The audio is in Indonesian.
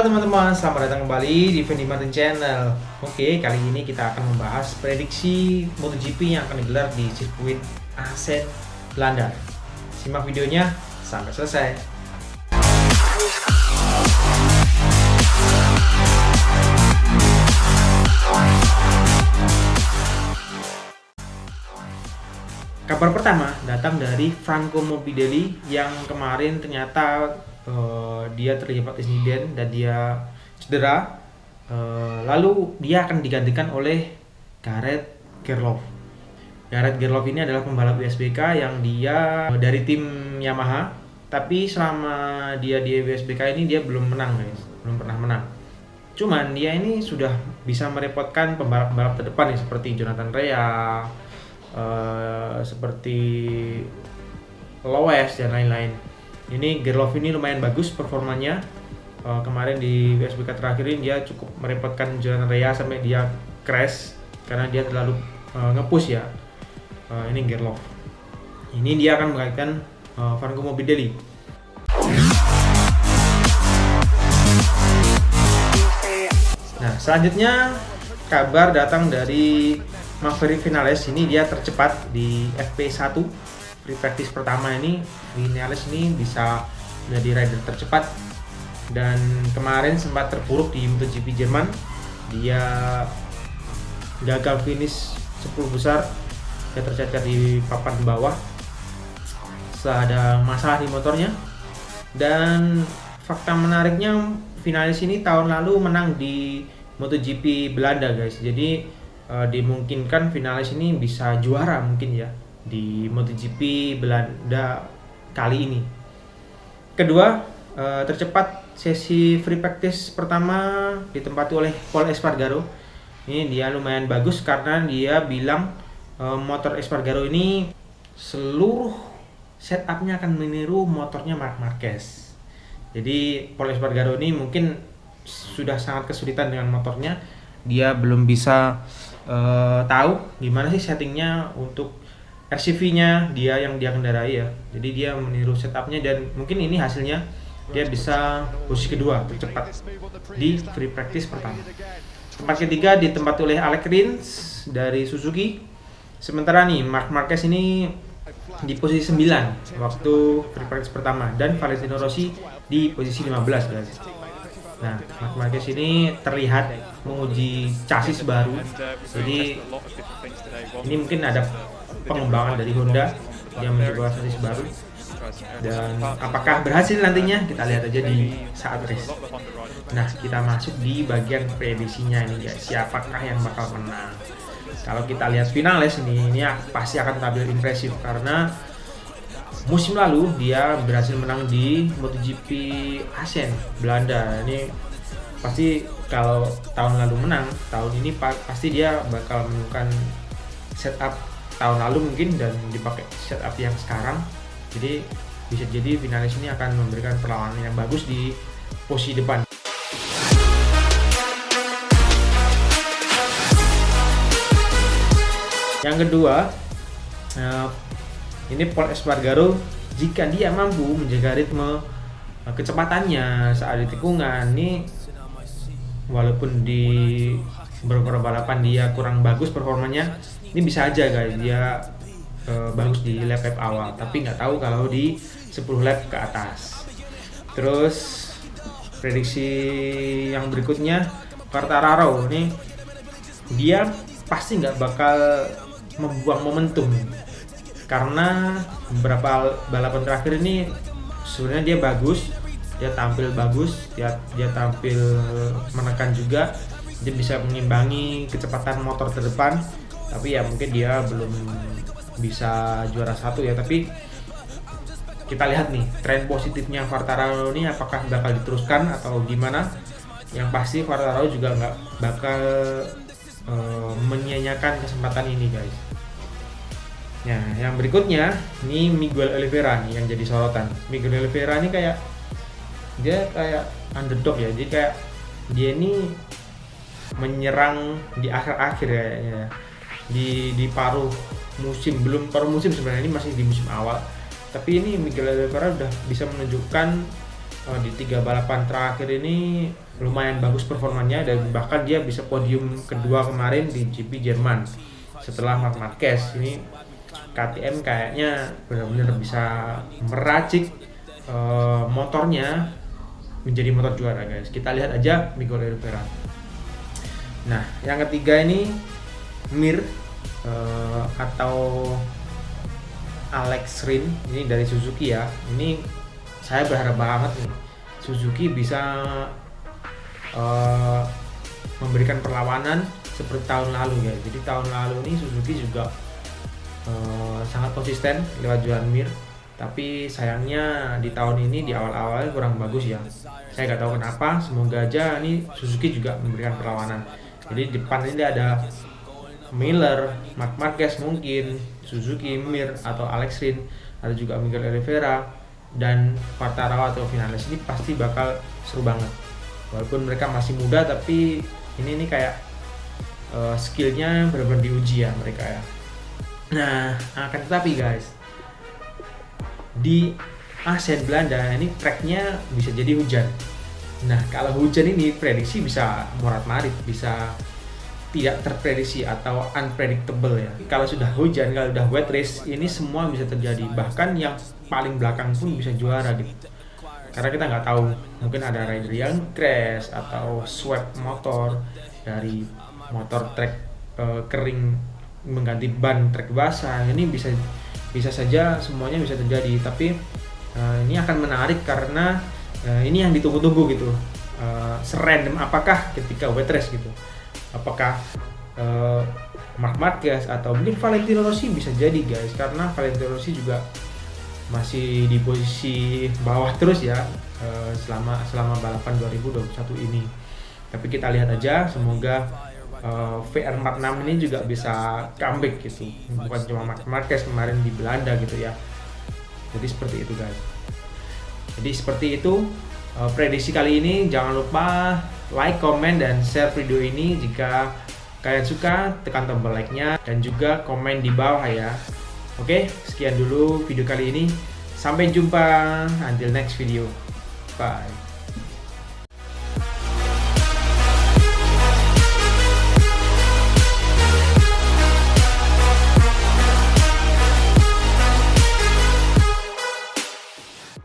Halo teman-teman, selamat datang kembali di Fendi Martin Channel. Oke, kali ini kita akan membahas prediksi MotoGP yang akan digelar di sirkuit Assen, Belanda. Simak videonya sampai selesai. Kabar pertama datang dari Franco Morbidelli yang kemarin ternyata dia terlibat insiden dan dia cedera. Lalu dia akan digantikan oleh Gareth Gerloff. Gareth Gerloff ini adalah pembalap WSBK yang dia dari tim Yamaha, tapi selama dia di WSBK ini dia belum menang guys, belum pernah menang. Cuman dia ini sudah bisa merepotkan pembalap-pembalap terdepan nih, seperti Jonathan Rea, seperti Loes dan lain-lain. Ini Gerloff ini lumayan bagus performanya. Kemarin di WSBK terakhir ini dia cukup merepotkan Jonathan Rea sampai dia crash karena dia terlalu nge-push ya. Ini Gerloff. Ini dia akan menggantikan Franco Morbidelli. Nah, selanjutnya kabar datang dari Maverick Vinales. Ini dia tercepat di FP1 free practice pertama ini. Vinales ini bisa menjadi rider tercepat dan kemarin sempat terpuruk di MotoGP Jerman. Dia gagal finish 10 besar, dia tercecer di papan bawah setelah ada masalah di motornya. Dan fakta menariknya, Vinales ini tahun lalu menang di MotoGP Belanda guys. Jadi dimungkinkan Vinales ini bisa juara mungkin ya di MotoGP Belanda kali ini. Kedua, tercepat sesi free practice pertama ditempati oleh Pol Espargaro. Ini dia lumayan bagus karena dia bilang motor Espargaro ini seluruh setupnya akan meniru motornya Marc Marquez. Jadi Pol Espargaro ini mungkin sudah sangat kesulitan dengan motornya. Dia belum bisa tahu gimana sih settingnya untuk RCV-nya dia yang dia kendarai ya. Jadi dia meniru setupnya dan mungkin ini hasilnya dia bisa posisi kedua tercepat di free practice pertama. Tempat ketiga ditempati oleh Alex Rins dari Suzuki. Sementara nih Marc Marquez ini di posisi 9 waktu free practice pertama dan Valentino Rossi di posisi 15 guys. Nah, Marc Marquez ini terlihat menguji chassis baru. Jadi ini mungkin ada pengembangan dari Honda yang mencoba chassis baru. Dan apakah berhasil nantinya kita lihat aja di saat race. Nah, kita masuk di bagian prediksinya ini guys. Siapakah yang bakal menang? Kalau kita lihat Vinales ini pasti akan tampil impresif karena musim lalu dia berhasil menang di MotoGP Assen Belanda. Ini pasti kalau tahun lalu menang, tahun ini pasti dia bakal menemukan setup tahun lalu mungkin dan dipakai setup yang sekarang. Jadi bisa jadi Vinales ini akan memberikan perlawanan yang bagus di posisi depan. Yang kedua, ini Pol Espargaro, jika dia mampu menjaga ritme kecepatannya saat di tikungan ini, walaupun di beberapa balapan dia kurang bagus performanya, ini bisa aja guys dia bagus di lap awal, tapi nggak tahu kalau di 10 lap ke atas. Terus prediksi yang berikutnya, Quartararo ini dia pasti nggak bakal membuang momentum karena beberapa balapan terakhir ini sebenarnya dia bagus, dia tampil bagus, dia tampil menekan juga, dia bisa mengimbangi kecepatan motor terdepan, tapi ya mungkin dia belum bisa juara satu ya. Tapi kita lihat nih tren positifnya Quartararo ini apakah bakal diteruskan atau gimana. Yang pasti Quartararo juga nggak bakal menyia-nyiakan kesempatan ini guys. Nah, yang berikutnya ini Miguel Oliveira nih yang jadi sorotan. Miguel Oliveira ini dia kayak underdog ya. Jadi kayak dia ini menyerang di akhir-akhir ya. Di paruh musim, belum paruh musim sebenarnya, ini masih di musim awal. Tapi ini Miguel Oliveira udah bisa menunjukkan di 3 balapan terakhir ini lumayan bagus performanya, dan bahkan dia bisa podium kedua kemarin di GP Jerman setelah Marc Marquez. Ini KTM kayaknya benar-benar bisa meracik motornya menjadi motor juara, guys. Kita lihat aja Miguel Oliveira. Nah, yang ketiga ini Mir atau Alex Rins, ini dari Suzuki ya. Ini saya berharap banget nih Suzuki bisa memberikan perlawanan seperti tahun lalu, guys. Jadi tahun lalu ini Suzuki juga sangat konsisten lewat jualan Mir, tapi sayangnya di tahun ini di awal-awal kurang bagus ya. Saya nggak tahu kenapa. Semoga aja nih Suzuki juga memberikan perlawanan. Jadi di depan ini ada Miller, Marc Marquez mungkin, Suzuki, Mir atau Alex Rins, ada juga Miguel Oliveira dan Quartararo atau Vinales. Ini pasti bakal seru banget. Walaupun mereka masih muda, tapi ini kayak skillnya benar-benar diuji ya mereka ya. Nah, akan tetapi guys, di ASEAN Belanda ini tracknya bisa jadi hujan. Nah, kalau hujan ini prediksi bisa morat-marit, bisa tidak terprediksi atau unpredictable ya. Kalau sudah hujan, kalau sudah wet race, ini semua bisa terjadi. Bahkan yang paling belakang pun bisa juara gitu. Karena kita nggak tahu, mungkin ada rider yang crash atau swap motor dari motor track kering mengganti ban trek basah. Ini bisa saja semuanya bisa terjadi, tapi ini akan menarik karena ini yang ditunggu-tunggu gitu. Serandom apakah ketika wet race gitu, apakah Marc Marquez atau mungkin Valentino Rossi bisa jadi, guys, karena Valentino Rossi juga masih di posisi bawah terus ya selama balapan 2021 ini. Tapi kita lihat aja, semoga VR46 ini juga bisa comeback gitu, bukan cuma Marc Marquez kemarin di Belanda gitu ya. Jadi seperti itu, guys. Jadi seperti itu prediksi kali ini. Jangan lupa like, comment, dan share video ini. Jika kalian suka, tekan tombol like-nya dan juga komen di bawah ya. Oke, sekian dulu video kali ini. Sampai jumpa until next video. Bye.